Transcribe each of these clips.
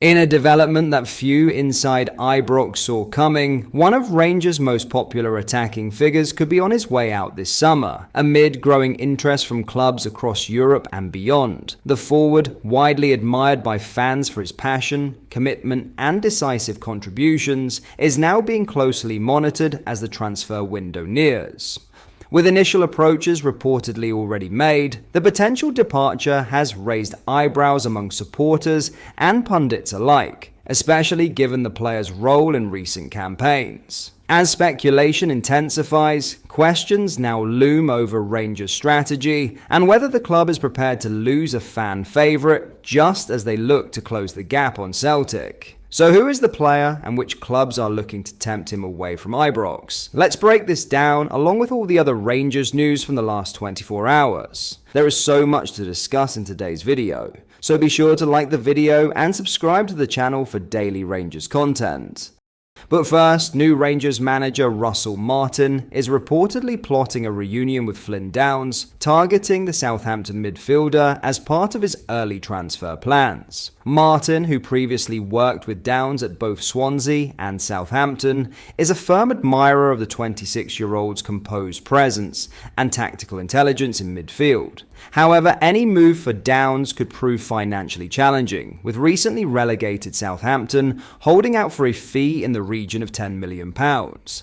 In a development that few inside Ibrox saw coming, one of Rangers' most popular attacking figures could be on his way out this summer, amid growing interest from clubs across Europe and beyond. The forward, widely admired by fans for his passion, commitment, and decisive contributions, is now being closely monitored as the transfer window nears. With initial approaches reportedly already made, the potential departure has raised eyebrows among supporters and pundits alike, especially given the player's role in recent campaigns. As speculation intensifies, questions now loom over Rangers' strategy and whether the club is prepared to lose a fan favourite just as they look to close the gap on Celtic. So who is the player and which clubs are looking to tempt him away from Ibrox? Let's break this down along with all the other Rangers news from the last 24 hours. There is so much to discuss in today's video, so be sure to like the video and subscribe to the channel for daily Rangers content. But first, new Rangers manager Russell Martin is reportedly plotting a reunion with Flynn Downes, targeting the Southampton midfielder as part of his early transfer plans. Martin, who previously worked with Downes at both Swansea and Southampton, is a firm admirer of the 26-year-old's composed presence and tactical intelligence in midfield. However, any move for Downes could prove financially challenging, with recently relegated Southampton holding out for a fee in the region of £10 million.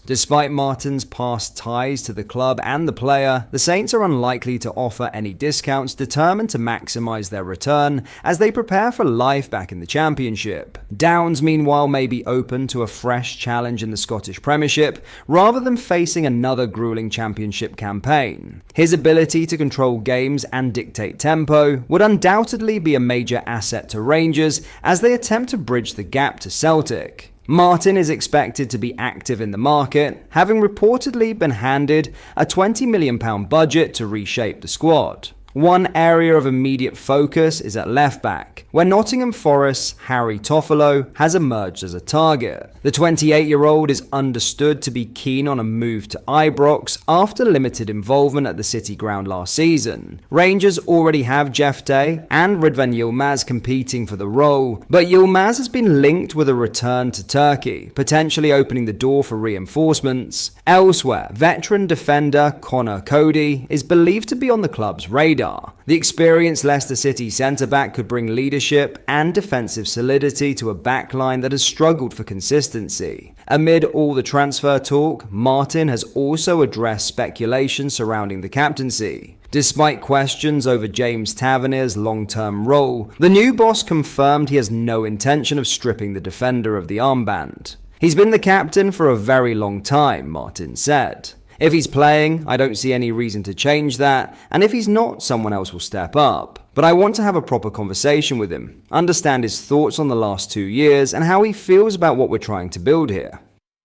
Despite Martin's past ties to the club and the player, the Saints are unlikely to offer any discounts, determined to maximise their return as they prepare for life back in the Championship. Downes, meanwhile, may be open to a fresh challenge in the Scottish Premiership, rather than facing another grueling Championship campaign. His ability to control games and dictate tempo would undoubtedly be a major asset to Rangers as they attempt to bridge the gap to Celtic. Martin is expected to be active in the market, having reportedly been handed a £20 million budget to reshape the squad. One area of immediate focus is at left-back, where Nottingham Forest's Harry Toffolo has emerged as a target. The 28-year-old is understood to be keen on a move to Ibrox after limited involvement at the City ground last season. Rangers already have Jeff Day and Ridvan Yilmaz competing for the role, but Yilmaz has been linked with a return to Turkey, potentially opening the door for reinforcements. Elsewhere, veteran defender Connor Cody is believed to be on the club's radar. The experienced Leicester City centre-back could bring leadership and defensive solidity to a backline that has struggled for consistency. Amid all the transfer talk, Martin has also addressed speculation surrounding the captaincy. Despite questions over James Tavernier's long-term role, the new boss confirmed he has no intention of stripping the defender of the armband. "He's been the captain for a very long time," Martin said. "If he's playing, I don't see any reason to change that, and if he's not, someone else will step up. But I want to have a proper conversation with him, understand his thoughts on the last 2 years and how he feels about what we're trying to build here."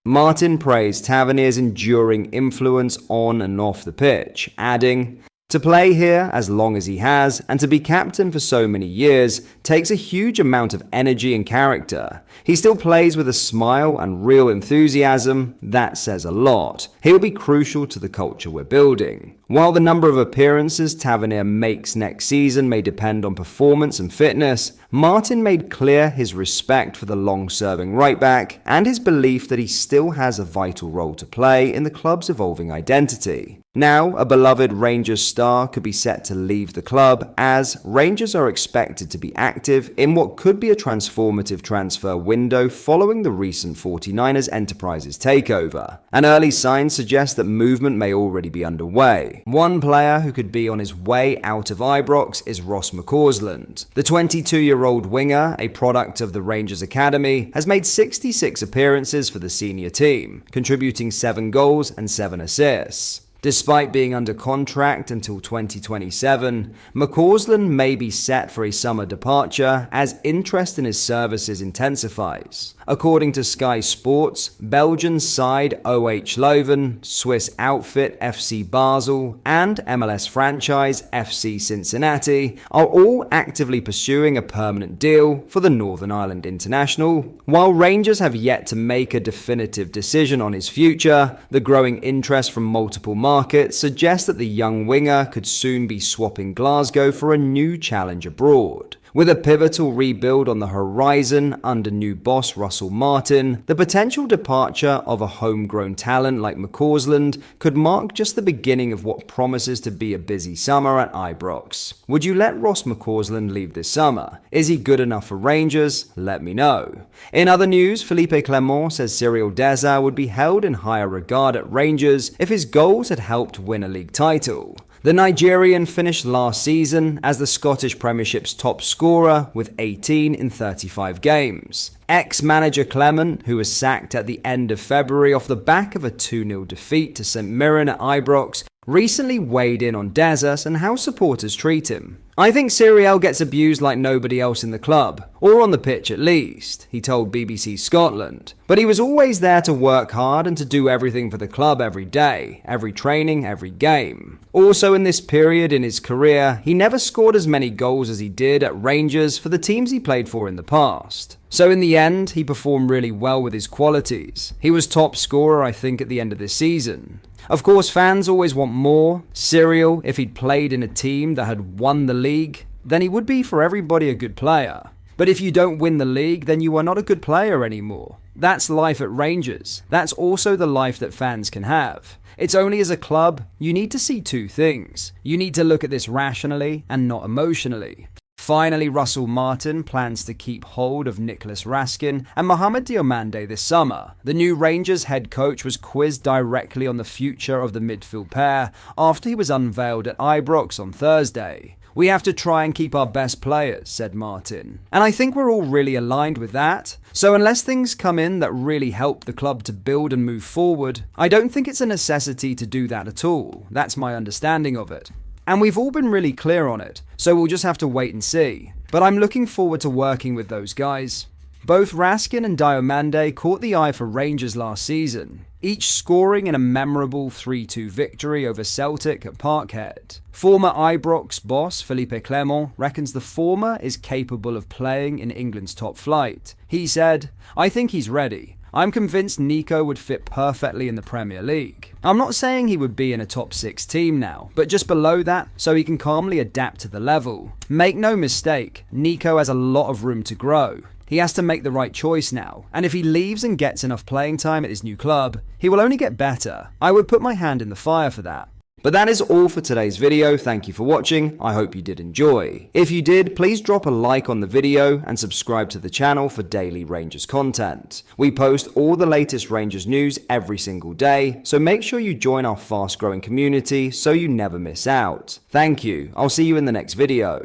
Martin praised Tavernier's enduring influence on and off the pitch, adding, "To play here as long as he has, and to be captain for so many years, takes a huge amount of energy and character. He still plays with a smile and real enthusiasm. That says a lot. He'll be crucial to the culture we're building." While the number of appearances Tavernier makes next season may depend on performance and fitness, Martin made clear his respect for the long-serving right-back and his belief that he still has a vital role to play in the club's evolving identity. Now, a beloved Rangers star could be set to leave the club, as Rangers are expected to be active in what could be a transformative transfer window following the recent 49ers Enterprises takeover. An early sign suggests that movement may already be underway. One player who could be on his way out of Ibrox is Ross McCausland. The 22-year-old winger, a product of the Rangers Academy, has made 66 appearances for the senior team, contributing 7 goals and 7 assists. Despite being under contract until 2027, McCausland may be set for a summer departure as interest in his services intensifies. According to Sky Sports, Belgian side OH Leuven, Swiss outfit FC Basel, and MLS franchise FC Cincinnati are all actively pursuing a permanent deal for the Northern Ireland international. While Rangers have yet to make a definitive decision on his future, the growing interest from multiple markets suggests that the young winger could soon be swapping Glasgow for a new challenge abroad. With a pivotal rebuild on the horizon under new boss Russell Martin, the potential departure of a homegrown talent like McCausland could mark just the beginning of what promises to be a busy summer at Ibrox. Would you let Ross McCausland leave this summer? Is he good enough for Rangers? Let me know. In other news, Philippe Clement says Cyril Dessau would be held in higher regard at Rangers if his goals had helped win a league title. The Nigerian finished last season as the Scottish Premiership's top scorer with 18 in 35 games. Ex-manager Clement, who was sacked at the end of February off the back of a 2-0 defeat to St Mirren at Ibrox, recently weighed in on Dessau and how supporters treat him. "I think Cyril gets abused like nobody else in the club, or on the pitch at least," he told BBC Scotland. "But he was always there to work hard and to do everything for the club every day, every training, every game. Also in this period in his career, he never scored as many goals as he did at Rangers for the teams he played for in the past. So in the end, he performed really well with his qualities. He was top scorer, I think, at the end of this season. Of course, fans always want more. Cyril, if he'd played in a team that had won the league, then he would be for everybody a good player. But if you don't win the league, then you are not a good player anymore. That's life at Rangers. That's also the life that fans can have. It's only as a club, you need to see two things. You need to look at this rationally and not emotionally." Finally, Russell Martin plans to keep hold of Nicholas Raskin and Mohamed Diomande this summer. The new Rangers head coach was quizzed directly on the future of the midfield pair after he was unveiled at Ibrox on Thursday. "We have to try and keep our best players," said Martin. "And I think we're all really aligned with that. So unless things come in that really help the club to build and move forward, I don't think it's a necessity to do that at all. That's my understanding of it. And we've all been really clear on it, so we'll just have to wait and see. But I'm looking forward to working with those guys." Both Raskin and Diomande caught the eye for Rangers last season, each scoring in a memorable 3-2 victory over Celtic at Parkhead. Former Ibrox boss Philippe Clement reckons the former is capable of playing in England's top flight. He said, "I think he's ready. I'm convinced Nico would fit perfectly in the Premier League. I'm not saying he would be in a top 6 team now, but just below that so he can calmly adapt to the level. Make no mistake, Nico has a lot of room to grow. He has to make the right choice now, and if he leaves and gets enough playing time at his new club, he will only get better. I would put my hand in the fire for that." But that is all for today's video. Thank you for watching. I hope you did enjoy. If you did, please drop a like on the video and subscribe to the channel for daily Rangers content. We post all the latest Rangers news every single day, so make sure you join our fast growing community so you never miss out. Thank you. I'll see you in the next video.